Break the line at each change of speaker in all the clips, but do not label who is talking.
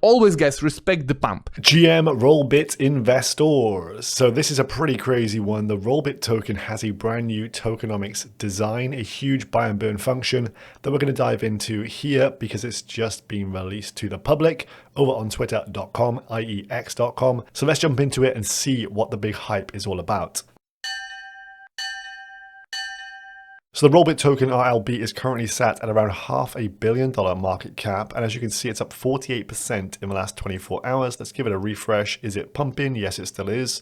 Always, guys, respect the pump.
GM Rollbit Investors. So this is a pretty crazy one. The Rollbit token has a brand new tokenomics design, a huge buy and burn function that we're going to dive into here because it's just been released to the public over on twitter.com, i.e. x.com. So let's jump into it and see what the big hype is all about. So the Rollbit token RLB is currently sat at around $500 million market cap. And as you can see, it's up 48% in the last 24 hours. Let's give it a refresh. Is it pumping? Yes, it still is.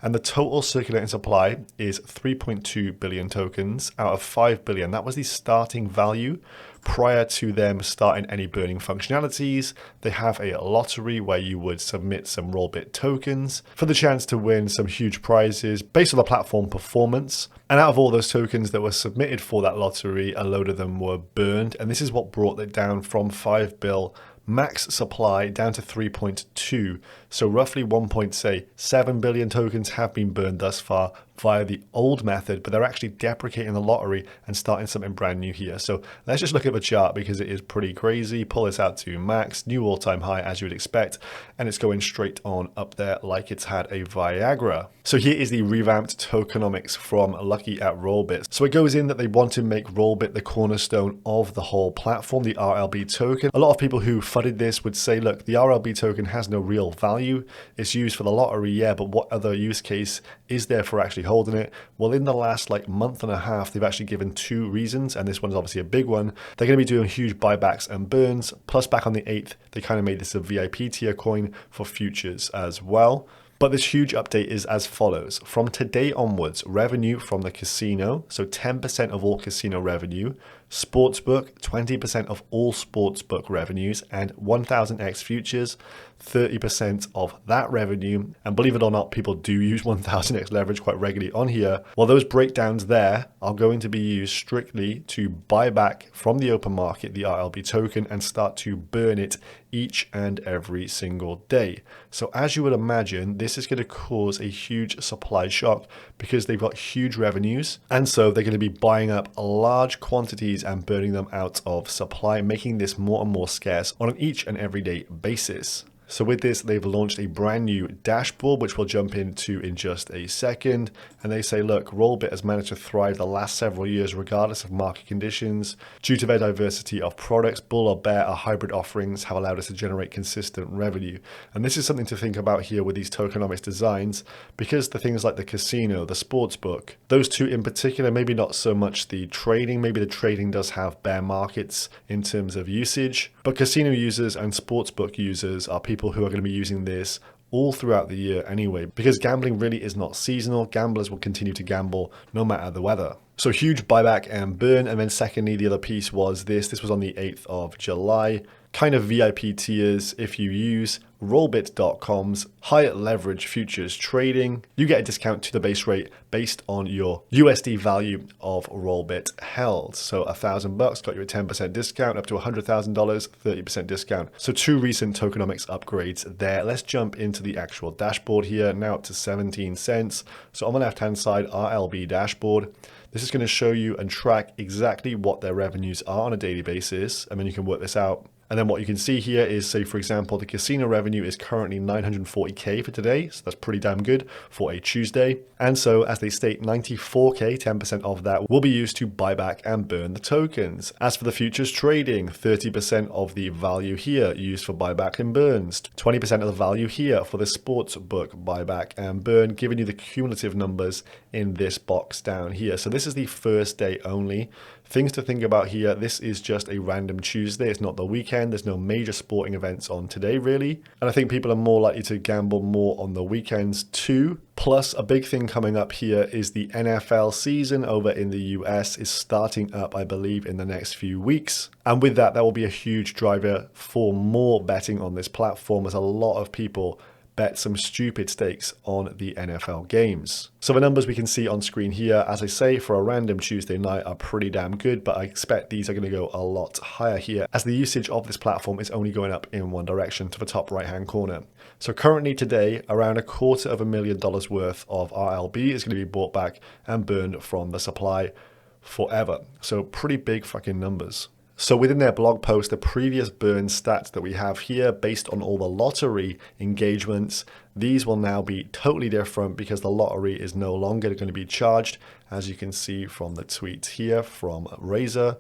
And the total circulating supply is 3.2 billion tokens out of 5 billion. That was the starting value prior to them starting any burning functionalities. They have a lottery where you would submit some Rollbit tokens for the chance to win some huge prizes based on the platform performance. And out of all those tokens that were submitted for that lottery, a load of them were burned. And this is what brought it down from 5 bill max supply down to 3.2. So roughly 1.7 billion tokens have been burned thus far via the old method, but they're actually deprecating the lottery and starting something brand new here. So let's just look at the chart because it is pretty crazy. Pull this out to max, new all-time high as you would expect, and it's going straight on up there like it's had a Viagra. So here is the revamped tokenomics from Lucky at Rollbit. So it goes in that they want to make Rollbit the cornerstone of the whole platform, the RLB token. A lot of people who fudded this would say, look, the RLB token has no real value. It's used for the lottery, yeah, but what other use case is there for actually holding it? Well, in the last month and a half, they've actually given two reasons, and this one's obviously a big one. They're going to be doing huge buybacks and burns, plus back on the 8th, they kind of made this a VIP tier coin for futures as well. But this huge update is as follows. From today onwards, revenue from the casino, so 10% of all casino revenue, sportsbook, 20% of all sportsbook revenues, and 1000x futures, 30% of that revenue. And believe it or not, people do use 1000x leverage quite regularly on here. Well, those breakdowns there are going to be used strictly to buy back from the open market the RLB token and start to burn it each and every single day. So as you would imagine, this is going to cause a huge supply shock because they've got huge revenues. And so they're going to be buying up large quantities and burning them out of supply, making this more and more scarce on an each and everyday basis. So with this, they've launched a brand new dashboard, which we'll jump into in just a second. And they say, look, Rollbit has managed to thrive the last several years, regardless of market conditions, due to their diversity of products. Bull or bear, our hybrid offerings have allowed us to generate consistent revenue. And this is something to think about here with these tokenomics designs, because the things like the casino, the sportsbook, those two in particular, maybe not so much the trading. Maybe the trading does have bear markets in terms of usage, but casino users and sportsbook users are people who are going to be using this all throughout the year anyway, because gambling really is not seasonal. Gamblers will continue to gamble no matter the weather. So huge buyback and burn. And then secondly, the other piece was this was on the 8th of July. Kind of VIP tiers. If you use Rollbit.com's high leverage futures trading, you get a discount to the base rate based on your USD value of Rollbit held. So $1,000 got you a 10% discount, up to $100,000, 30% discount. So two recent tokenomics upgrades there. Let's jump into the actual dashboard here, now up to 17 cents. So on the left hand side, RLB dashboard. This is going to show you and track exactly what their revenues are on a daily basis, and then you can work this out. And then what you can see here is, say, for example, the casino revenue is currently 940K for today. So that's pretty damn good for a Tuesday. And so as they state, 94K, 10% of that will be used to buy back and burn the tokens. As for the futures trading, 30% of the value here used for buyback and burns, 20% of the value here for the sports book buyback and burn, giving you the cumulative numbers in this box down here. So this is the first day only. Things to think about here, this is just a random Tuesday. It's not the weekend. There's no major sporting events on today, really. And I think people are more likely to gamble more on the weekends too. Plus, a big thing coming up here is the NFL season over in the US is starting up, I believe, in the next few weeks. And with that, that will be a huge driver for more betting on this platform, as a lot of people bet some stupid stakes on the NFL games. So the numbers we can see on screen here, as I say, for a random Tuesday night are pretty damn good, but I expect these are going to go a lot higher here as the usage of this platform is only going up in one direction, to the top right hand corner. So currently today, around $250,000 worth of RLB is going to be bought back and burned from the supply forever. So pretty big fucking numbers. So within their blog post, the previous burn stats that we have here based on all the lottery engagements, these will now be totally different because the lottery is no longer going to be charged, as you can see from the tweet here from Razor.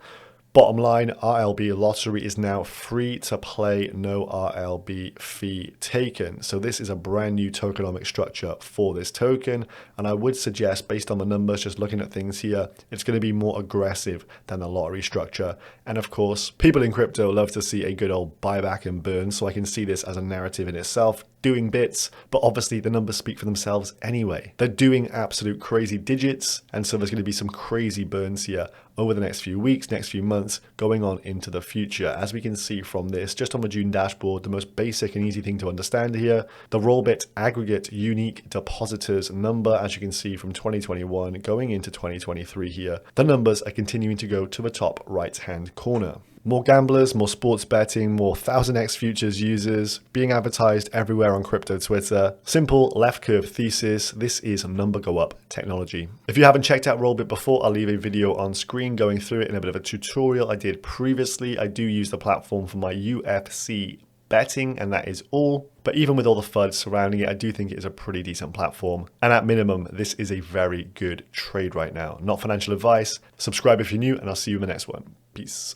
Bottom line, RLB lottery is now free to play, no RLB fee taken. So this is a brand new tokenomic structure for this token. And I would suggest, based on the numbers, just looking at things here, it's going to be more aggressive than the lottery structure. And of course, people in crypto love to see a good old buyback and burn. So I can see this as a narrative in itself, doing bits, but obviously the numbers speak for themselves anyway. They're doing absolute crazy digits. And so there's going to be some crazy burns here over the next few weeks, next few months, going on into the future. As we can see from this, just on the Dune dashboard, the most basic and easy thing to understand here, the Rollbit aggregate unique depositors number, as you can see from 2021 going into 2023 here, the numbers are continuing to go to the top right-hand corner. More gamblers, more sports betting, more 1000x futures users being advertised everywhere on crypto Twitter. Simple left curve thesis. This is number go up technology. If you haven't checked out Rollbit before, I'll leave a video on screen going through it in a bit of a tutorial I did previously. I do use the platform for my UFC betting, and that is all. But even with all the FUD surrounding it, I do think it is a pretty decent platform. And at minimum, this is a very good trade right now. Not financial advice. Subscribe if you're new, and I'll see you in the next one. Peace.